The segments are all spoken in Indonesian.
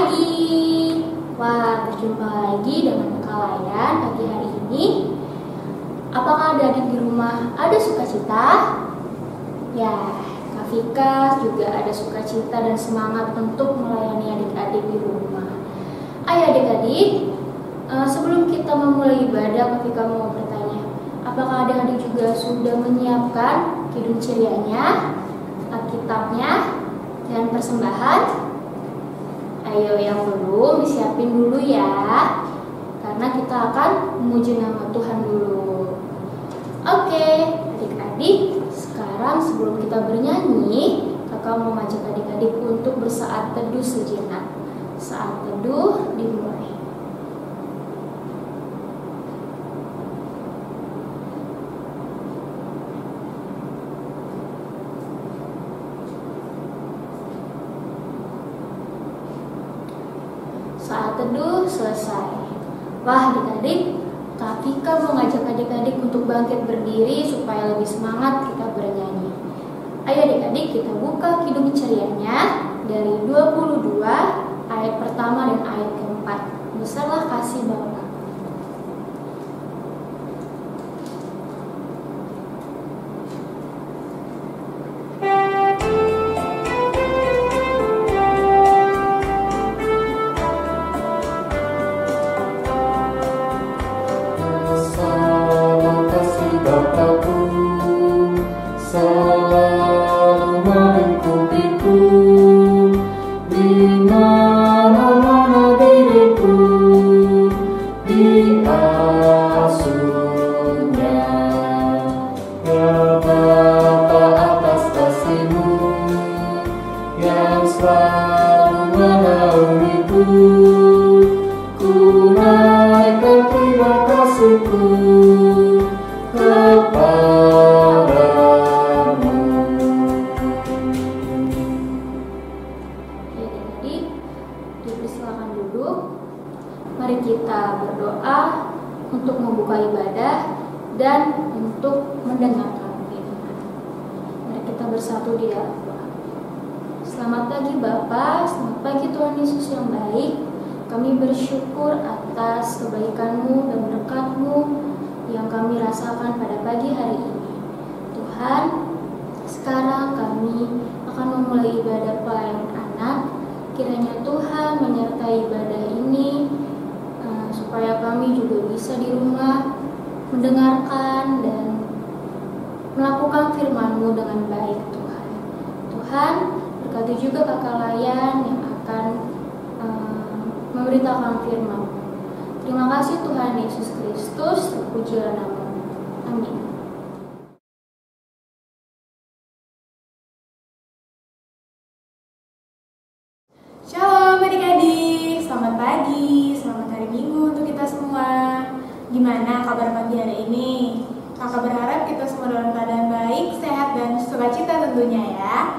pagi. Wah, berjumpa lagi dengan Kakak Layan pagi hari ini. Apakah adik-adik di rumah ada sukacita? Ya, Kak Vika juga ada sukacita dan semangat untuk melayani adik-adik di rumah. Ayo adik-adik, sebelum kita memulai ibadah, Kak Vika mau bertanya, apakah adik-adik juga sudah menyiapkan kidung cerianya, Alkitabnya, dan persembahan? Ayo yang belum disiapin dulu ya, karena kita akan memuji nama Tuhan dulu. Oke, adik-adik, sekarang sebelum kita bernyanyi, kakak mau ngajak adik-adik untuk bersaat teduh sejenak. Saat teduh dimulai. Saat teduh selesai. Wah adik-adik, Kak Vika mau ngajak adik-adik untuk bangkit berdiri supaya lebih semangat kita bernyanyi. Ayo adik-adik, kita buka kidung cerianya dari 22 ayat pertama dan ayat keempat. Besarlah kasih Bapa. Dipersilakan duduk. Mari kita berdoa untuk membuka ibadah dan untuk mendengarkan firman. Mari kita bersatu di dalam doa. Selamat pagi Bapa, selamat pagi Tuhan Yesus yang baik. Kami bersyukur atas kebaikan-Mu dan berkat-Mu yang kami rasakan pada pagi hari ini. Tuhan, sekarang kami akan memulai ibadah pelayanan anak. Kiranya Tuhan menyertai ibadah ini supaya kami juga bisa di rumah mendengarkan dan melakukan firman-Mu dengan baik Tuhan. Tuhan, berkati juga kakak Layan yang akan memberitakan firman-Mu. Terima kasih Tuhan Yesus Kristus, terpujilah nama-Mu. Amin. Shalom adik-adik, selamat pagi, selamat hari Minggu untuk kita semua. Gimana kabar pagi hari ini? Kakak berharap kita semua dalam keadaan baik, sehat, dan sukacita tentunya ya.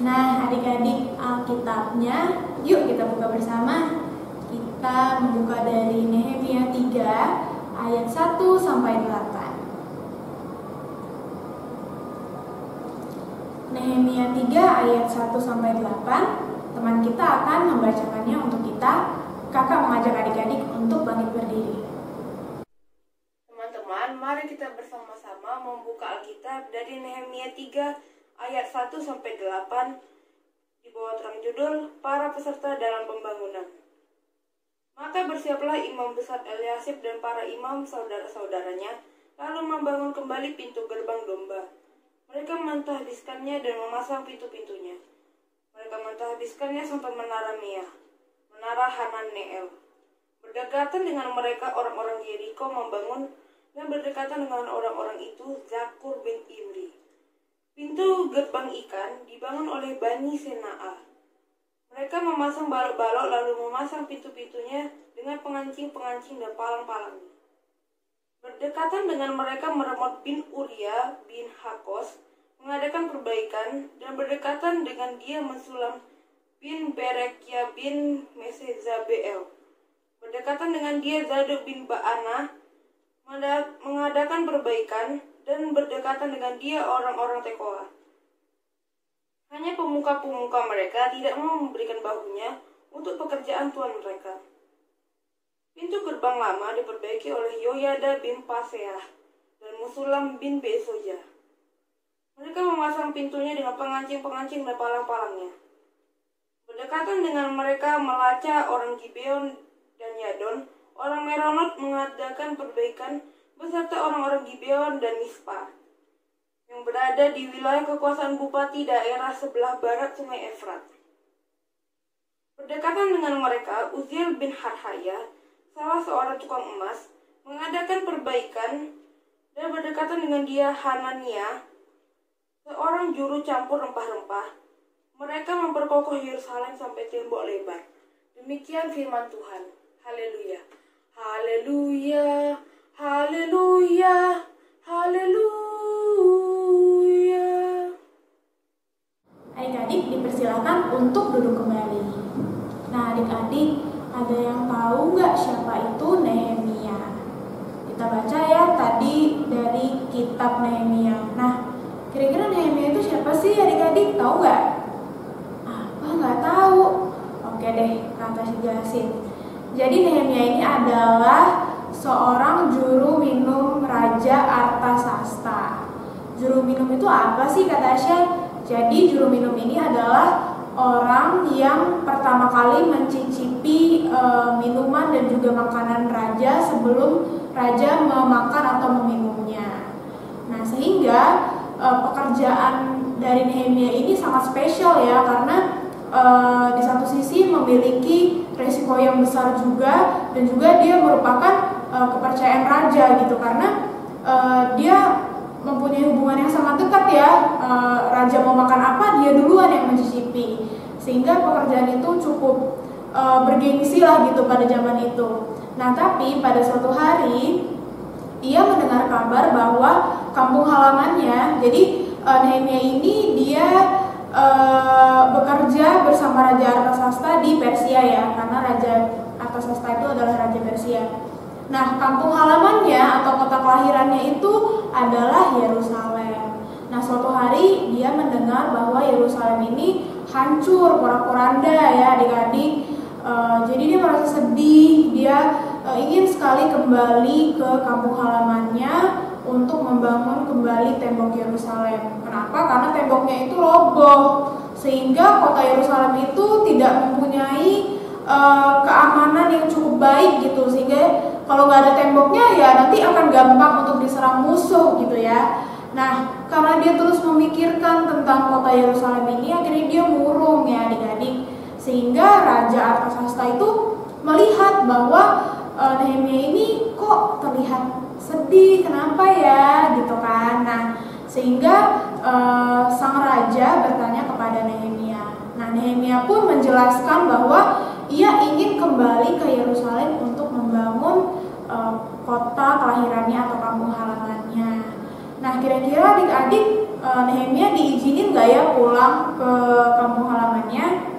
Nah adik-adik, Alkitabnya yuk kita buka bersama. Kita membuka dari Nehemia 3 ayat 1 sampai 8. Nehemia 3 ayat 1 sampai 8. Teman kita akan membacakannya untuk kita. Kakak mengajak adik-adik untuk bangkit berdiri. Teman-teman, mari kita bersama-sama membuka Alkitab dari Nehemia 3 ayat 1 sampai 8 di bawah terang judul Para Peserta dalam Pembangunan. Maka bersiaplah imam besar Eliasib dan para imam saudara-saudaranya, lalu membangun kembali pintu gerbang domba. Mereka mentahbiskannya dan memasang pintu-pintunya. Mereka mentahbiskannya sampai menara Mia, menara Hananeel. Berdekatan dengan mereka orang-orang Yeriko membangun, dan berdekatan dengan orang-orang itu Zakur bin Imri. Pintu gerbang ikan dibangun oleh Bani Senaa. Mereka memasang balok-balok lalu memasang pintu-pintunya dengan pengancing-pengancing dan palang-palangnya. Berdekatan dengan mereka Meremot bin Uria bin Hakos mengadakan perbaikan, dan berdekatan dengan dia Mesulam bin Berekia bin Mesezabeel. Berdekatan dengan dia Zadok bin Baana mengadakan perbaikan, dan berdekatan dengan dia orang-orang Tekoa. Hanya pemuka-pemuka mereka tidak mau memberikan bahunya untuk pekerjaan tuan mereka. Pintu gerbang lama diperbaiki oleh Yoyada bin Paseah dan Musulam bin Besoja. Mereka memasang pintunya dengan pengancing-pengancing dan palang-palangnya. Berdekatan dengan mereka Melaca orang Gibeon dan Yadon, orang Meronot mengadakan perbaikan beserta orang-orang Gibeon dan Mispa, yang berada di wilayah kekuasaan bupati daerah sebelah barat sungai Efrat. Berdekatan dengan mereka, Uziel bin Harhaya, salah seorang tukang emas, mengadakan perbaikan, dan berdekatan dengan dia Hanania, seorang juru campur rempah-rempah. Mereka memperkokoh Yerusalem sampai tembok lebar. Demikian firman Tuhan. Haleluya. Haleluya. Haleluya. Haleluya. Adik-adik dipersilakan untuk duduk kembali. Nah, adik-adik, ada yang tahu nggak siapa itu Nehemia? Kita baca ya tadi dari kitab Nehemia. Nah, kira-kira Nehemia itu siapa sih adik-adik? Tahu nggak? Apa nggak tahu? Oke deh, Natasha jelasin. Jadi Nehemia ini adalah seorang juru minum Raja Artasasta. Juru minum itu apa sih Kak Tasya? Jadi juru minum ini adalah orang yang pertama kali mencicipi minuman dan juga makanan raja sebelum raja memakan atau meminumnya. Nah, sehingga pekerjaan dari Nehemia ini sangat spesial ya, karena di satu sisi memiliki resiko yang besar juga, dan juga dia merupakan kepercayaan raja gitu, karena dia mempunyai hubungan yang sangat dekat ya. Raja mau makan apa, dia duluan yang mencicipi, sehingga pekerjaan itu cukup bergengsi lah gitu pada zaman itu. Nah, tapi pada suatu hari ia mendengar kabar bahwa kampung halamannya, jadi Nehemia ini dia bekerja bersama Raja Artasasta di Persia ya, karena Raja Artasasta itu adalah Raja Persia. Nah, kampung halamannya atau kota kelahirannya itu adalah Yerusalem. Nah, suatu hari dia mendengar bahwa Yerusalem ini hancur, porak-poranda ya adik-adik. Jadi dia merasa sedih, dia ingin sekali kembali ke kampung halamannya untuk membangun kembali tembok Yerusalem. Kenapa? Karena temboknya itu roboh, sehingga kota Yerusalem itu tidak mempunyai keamanan yang cukup baik gitu, sehingga kalau nggak ada temboknya ya nanti akan gampang untuk diserang musuh gitu ya. Nah, karena dia terus memikirkan tentang kota Yerusalem ini, akhirnya dia murung ya adik-adik, sehingga Raja Artasasta itu melihat bahwa Nehemia ini kok terlihat sedih, kenapa ya gitu kan. Nah, sehingga sang raja bertanya kepada Nehemia. Nah, Nehemia pun menjelaskan bahwa ia ingin kembali ke Yerusalem untuk membangun kota kelahirannya atau kampung halamannya. Nah, kira-kira adik-adik Nehemia diizinin nggak ya pulang ke kampung halamannya?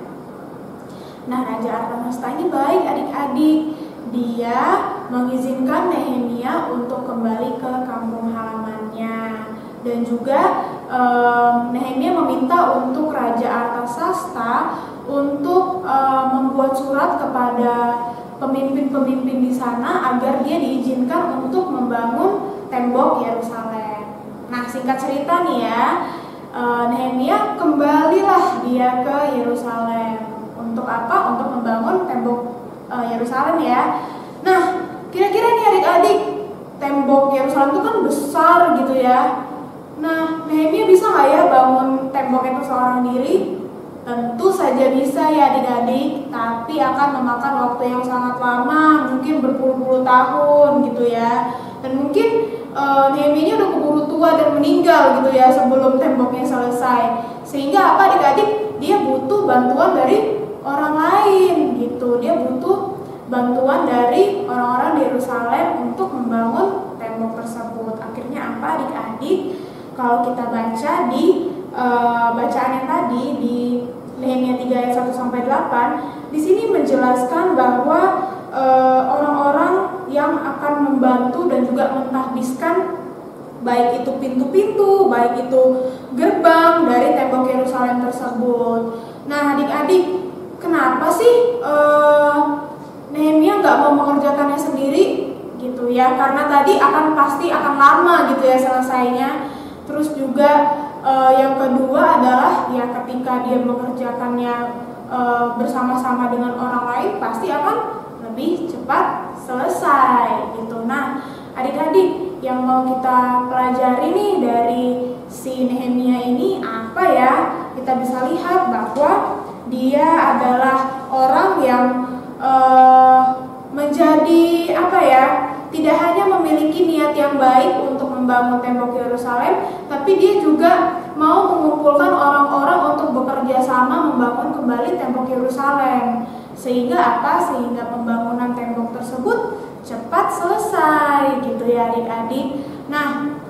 Nah, Raja Artasasta ini baik adik-adik. Dia mengizinkan Nehemia untuk kembali ke kampung halamannya. Dan juga Nehemia meminta untuk Raja Artasasta untuk membuat surat kepada pemimpin-pemimpin di sana agar dia diizinkan untuk membangun tembok Yerusalem. Nah, singkat cerita nih ya, Nehemia kembalilah dia ke Yerusalem. Untuk apa? Untuk membangun tembok Yerusalem ya. Nah, kira-kira nih adik-adik, tembok Yerusalem itu kan besar gitu ya. Nah, Nehemia bisa nggak ya bangun tembok itu seorang diri? Tentu saja bisa ya adik-adik, tapi akan memakan waktu yang sangat lama, mungkin berpuluh-puluh tahun gitu ya. Dan mungkin Nehemia udah keburu tua dan meninggal gitu ya sebelum temboknya selesai. Sehingga apa adik-adik? Dia butuh bantuan dari orang lain gitu. Dia butuh bantuan dari orang-orang di Yerusalem untuk membangun tembok tersebut. Akhirnya apa adik-adik? Kalau kita baca di bacaan yang tadi di Nehemia 3 ayat 1 sampai 8, di sini menjelaskan bahwa orang-orang yang akan membantu dan juga mentahbiskan baik itu pintu-pintu, baik itu gerbang dari tembok Yerusalem tersebut. Nah, adik-adik, kenapa sih karena tadi pasti akan lama gitu ya selesainya. Terus juga yang kedua adalah ya ketika dia mengerjakannya bersama-sama dengan orang lain pasti akan lebih cepat selesai gitu. Nah, adik-adik yang mau kita pelajari nih dari si Nehemia ini apa ya? Kita bisa lihat bahwa dia adalah orang yang menjadi tidak hanya memiliki niat yang baik untuk membangun tembok Yerusalem, tapi dia juga mau mengumpulkan orang-orang untuk bekerja sama membangun kembali tembok Yerusalem. Sehingga Sehingga pembangunan tembok tersebut cepat selesai gitu ya adik-adik. Nah,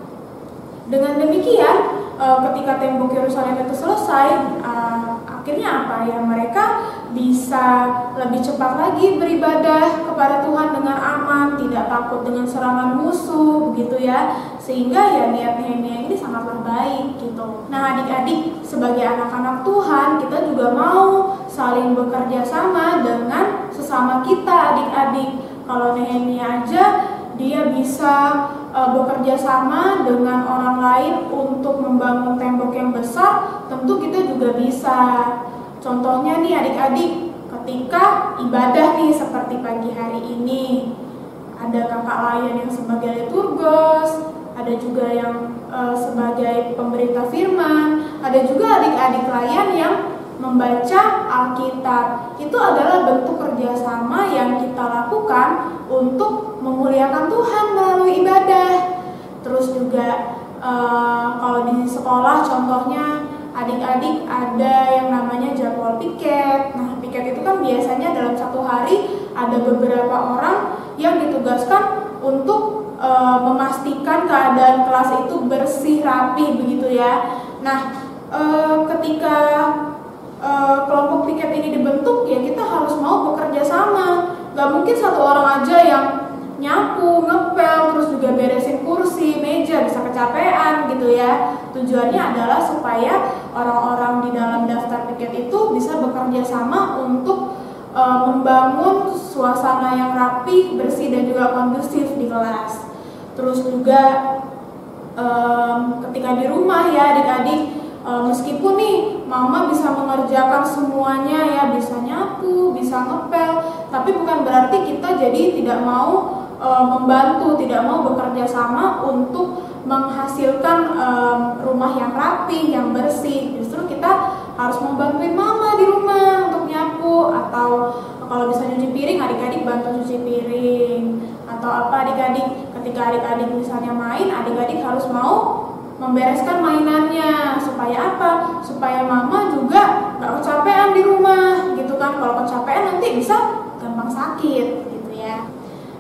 dengan demikian ketika tembok Yerusalem itu selesai, akhirnya mereka bisa lebih cepat lagi beribadah kepada Tuhan dengan aman, tidak takut dengan serangan musuh begitu ya. Sehingga ya niat Nehemia ini sangatlah baik gitu. Nah, adik-adik sebagai anak-anak Tuhan, kita juga mau saling bekerja sama dengan sesama kita adik-adik. Kalau Nehemia aja dia bisa bekerja sama dengan orang lain untuk membangun tembok yang besar, tentu kita juga bisa. Contohnya nih adik-adik, ketika ibadah nih seperti pagi hari ini, ada kakak layan yang sebagai liturgos, ada juga yang sebagai pemberita firman, ada juga adik-adik layan yang membaca Alkitab. Itu adalah bentuk kerjasama yang kita lakukan untuk memuliakan Tuhan melalui ibadah. Terus juga kalau di sekolah contohnya adik-adik ada yang namanya jadwal piket. Nah, piket itu kan biasanya dalam satu hari ada beberapa orang yang ditugaskan untuk memastikan keadaan kelas itu bersih, rapi begitu ya. Nah, ketika kelompok piket ini dibentuk, ya kita harus mau bekerja sama. Gak mungkin satu orang aja yang nyapu, ngepel, terus juga beresin kursi, meja, bisa kecapean gitu ya. Tujuannya adalah supaya orang-orang di dalam daftar piket itu bisa bekerja sama untuk membangun suasana yang rapi, bersih, dan juga kondusif di kelas. Terus juga ketika di rumah ya adik-adik, meskipun nih mama bisa mengerjakan semuanya ya, bisa nyapu, bisa ngepel, tapi bukan berarti kita jadi tidak mau membantu, tidak mau bekerja sama untuk menghasilkan rumah yang rapi, yang bersih. Justru kita harus membantuin mama di rumah untuk nyapu, atau kalau bisa nyuci piring, adik-adik bantu nyuci piring. Atau adik-adik, ketika adik-adik misalnya main, adik-adik harus mau membereskan mainannya. Supaya supaya mama juga gak kecapean di rumah gitu kan. Kalau kecapean nanti bisa gampang sakit gitu ya.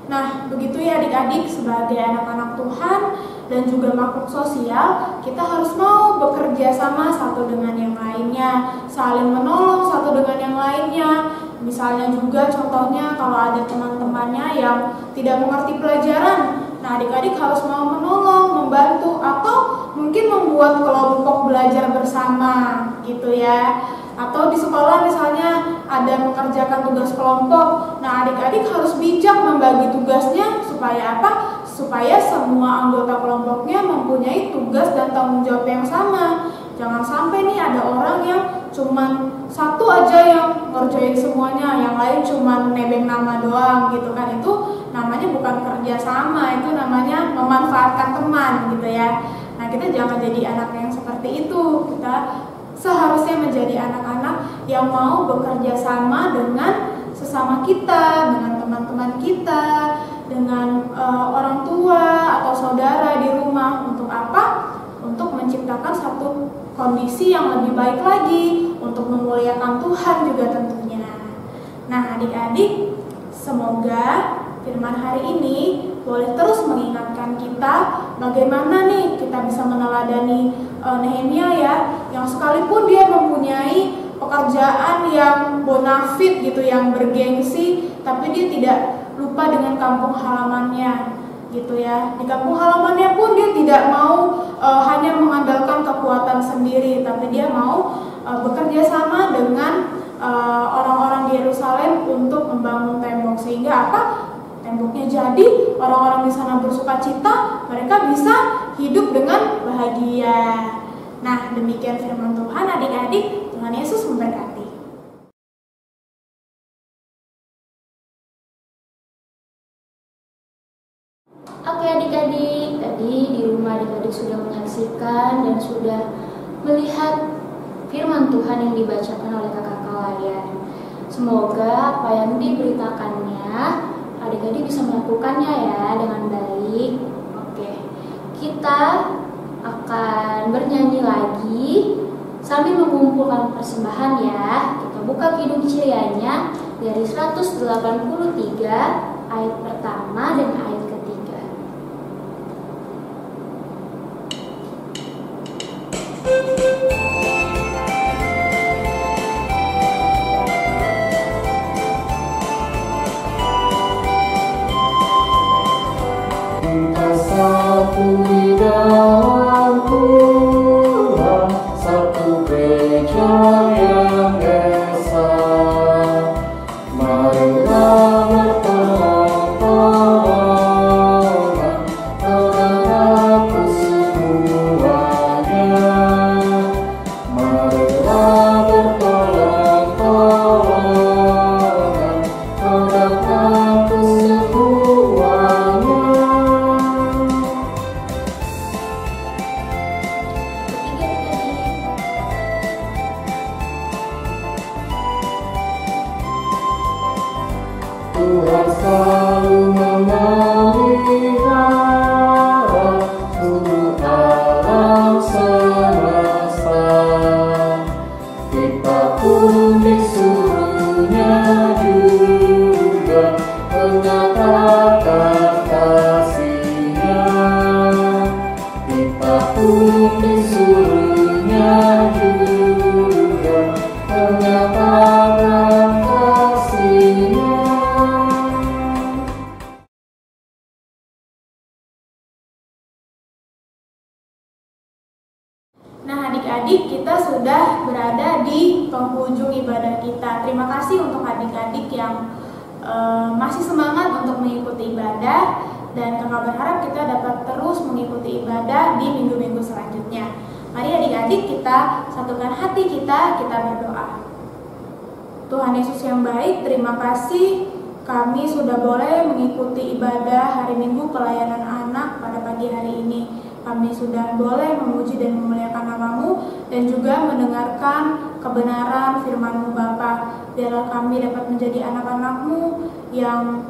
Nah, begitu ya adik-adik, sebagai anak-anak Tuhan dan juga makhluk sosial, kita harus mau bekerja sama satu dengan yang lainnya, saling menolong satu dengan yang lainnya. Misalnya juga contohnya kalau ada teman-temannya yang tidak mengerti pelajaran, nah adik-adik harus mau menolong, membantu, atau mungkin membuat kelompok belajar bersama gitu ya. Atau di sekolah misalnya ada mengerjakan tugas kelompok, nah adik-adik harus bijak membagi tugasnya supaya supaya semua anggota kelompoknya mempunyai tugas dan tanggung jawab yang sama. Jangan sampai nih ada orang yang cuman satu aja yang ngerjain semuanya, yang lain cuman nebeng nama doang gitu kan. Itu namanya bukan kerja sama, itu namanya memanfaatkan teman gitu ya. Nah, kita jangan jadi anak yang seperti itu. Kita seharusnya menjadi anak-anak yang mau bekerja sama dengan sesama kita, dengan teman-teman kita, dengan orang tua atau saudara di rumah. Untuk apa? Untuk menciptakan satu kondisi yang lebih baik lagi, untuk memuliakan Tuhan juga tentunya. Nah, adik-adik, semoga firman hari ini boleh terus mengingatkan kita bagaimana nih kita bisa meneladani Nehemia ya, yang sekalipun dia mempunyai pekerjaan yang bonafit gitu, yang bergengsi, tapi dia tidak lupa dengan kampung halamannya gitu ya. Di kampung halamannya pun dia tidak mau hanya mengandalkan kekuatan sendiri, tapi dia mau bekerja sama dengan orang-orang di Yerusalem untuk membangun tembok. Sehingga temboknya. Jadi orang-orang di sana bersukacita, mereka bisa hidup dengan bahagia. Nah, demikian firman Tuhan adik-adik. Tuhan Yesus memberkati. Oke adik-adik, tadi di rumah adik-adik sudah menyaksikan dan sudah melihat firman Tuhan yang dibacakan oleh kakak Kalayan. Semoga apa yang diberitakannya adik-adik bisa melakukannya ya dengan baik. Oke, kita akan bernyanyi lagi sambil mengumpulkan persembahan ya. Kita buka Kidung Cirianya dari 183 ayat pertama dan ayat ketiga. Kita satu di dalam Tuhan, satu gereja yang esa. Marilah bertolong-tolongan, saudaraku semuanya. Marilah bertolong-tolongan, saudaraku semuanya. Tuhan selalu memelihara seluruh alam semesta. Kita pun disuruhnya juga menyatakan kasih-Nya. Kita pun disuruhnya juga menyatakan kasih-Nya. Nah adik-adik, kita sudah berada di penghujung ibadah kita. Terima kasih untuk adik-adik yang masih semangat untuk mengikuti ibadah, dan kakak berharap kita dapat terus mengikuti ibadah di minggu-minggu selanjutnya. Mari adik-adik, kita satukan hati kita berdoa. Tuhan Yesus yang baik, terima kasih kami sudah boleh mengikuti ibadah hari Minggu pelayanan anak pada pagi hari ini. Kami sudah boleh memuji dan memuliakan nama-Mu dan juga mendengarkan kebenaran firman-Mu Bapa. Biarlah kami dapat menjadi anak-anak-Mu yang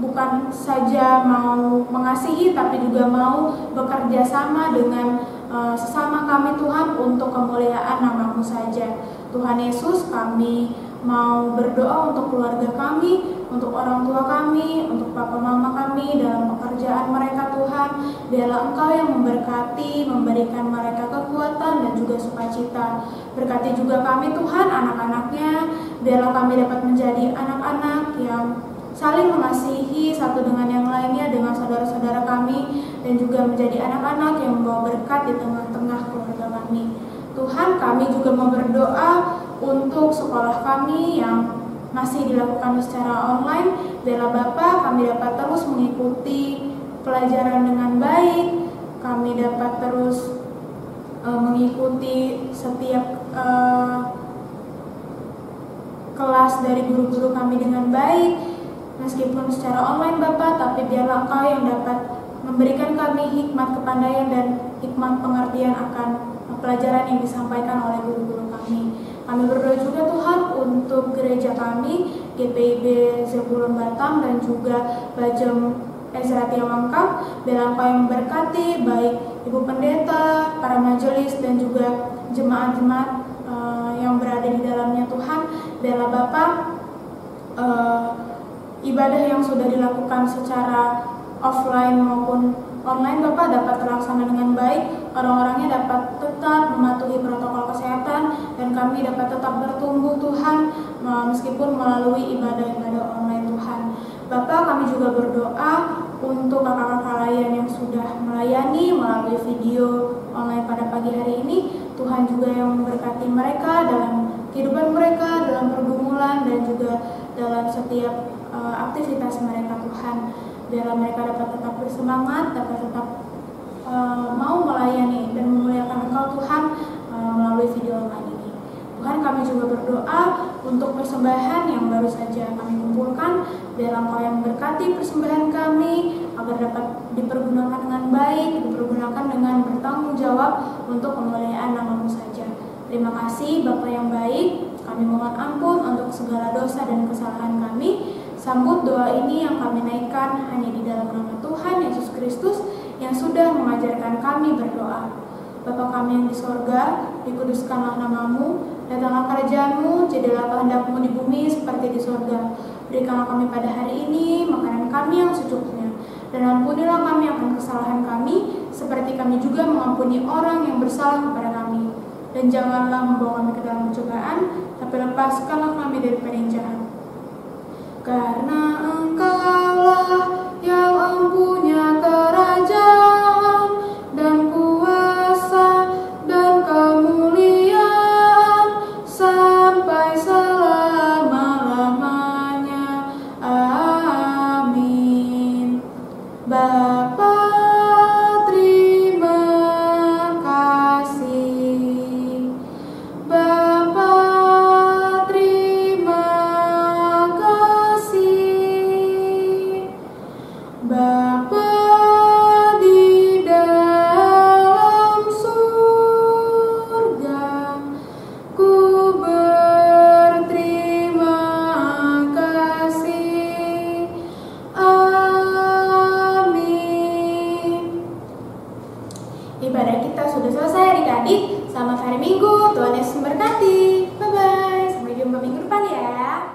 bukan saja mau mengasihi tapi juga mau bekerja sama dengan sesama kami Tuhan untuk kemuliaan nama-Mu saja. Tuhan Yesus, kami mau berdoa untuk keluarga kami, untuk orang tua kami, untuk papa mama kami dalam pekerjaan mereka Tuhan. Biarlah Engkau yang memberkati, memberikan mereka kekuatan dan juga sukacita. Berkati juga kami Tuhan, anak-anaknya. Biarlah kami dapat menjadi anak-anak yang saling mengasihi satu dengan yang lainnya, dengan saudara-saudara kami, dan juga menjadi anak-anak yang membawa berkat di tengah-tengah keluarga kami. Tuhan, kami juga mau berdoa untuk sekolah kami yang masih dilakukan secara online. Biarlah Bapa, kami dapat terus mengikuti pelajaran dengan baik. Kami dapat terus mengikuti setiap kelas dari guru-guru kami dengan baik. Meskipun secara online Bapa, tapi biarlah Engkau yang dapat memberikan kami hikmat kepandaian dan hikmat pengertian akan pelajaran yang disampaikan oleh guru-guru kami. Kami berdoa juga Tuhan untuk gereja kami, GPIB Zebulon Batam dan juga Bajem Ezra Tiawangkap. Biarlah Engkau yang memberkati baik Ibu Pendeta, para majelis dan juga jemaat-jemaat yang berada di dalamnya Tuhan. Biarlah Bapa, ibadah yang sudah dilakukan secara offline maupun online Bapak dapat terlaksana dengan baik, orang-orangnya dapat tetap mematuhi protokol kesehatan, dan kami dapat tetap bertumbuh Tuhan meskipun melalui ibadah-ibadah online Tuhan. Bapak, kami juga berdoa untuk kakak-kakak layan yang sudah melayani melalui video online pada pagi hari ini. Tuhan juga yang memberkati mereka dalam kehidupan mereka, dalam pergumulan dan juga dalam setiap aktivitas mereka Tuhan. Biarlah mereka dapat tetap bersemangat, dapat tetap mau melayani dan memuliakan Engkau Tuhan melalui video online ini. Tuhan, kami juga berdoa untuk persembahan yang baru saja kami kumpulkan. Biarlah Engkau yang berkati persembahan kami agar dapat dipergunakan dengan baik, dipergunakan dengan bertanggung jawab untuk kemuliaan nama-Mu saja. Terima kasih Bapa yang baik, kami mohon ampun untuk segala dosa dan kesalahan kami. Sambut doa ini yang kami naikkan hanya di dalam nama Tuhan Yesus Kristus yang sudah mengajarkan kami berdoa. Bapa kami yang di sorga, dikuduskanlah nama-Mu, datanglah kerajaan-Mu, jadilah kehendak-Mu di bumi seperti di sorga. Berikanlah kami pada hari ini makanan kami yang secukupnya, dan ampunilah kami akan kesalahan kami, seperti kami juga mengampuni orang yang bersalah kepada kami. Dan janganlah membawa kami ke dalam pencobaan, tapi lepaskanlah kami daripada yang jahat. Karena Engkaulah yang empunya kerajaan dan kuasa dan kemuliaan sampai selama-lamanya. Amin. Bapa, terima kasih. Bapa, terima kasih. Bapa di dalam surga, ku berterima kasih. Amin. Ibadah kita sudah selesai adik-adik. Selamat hari Minggu, Tuhan Yesus memberkati. Bye-bye, sampai jumpa minggu depan ya.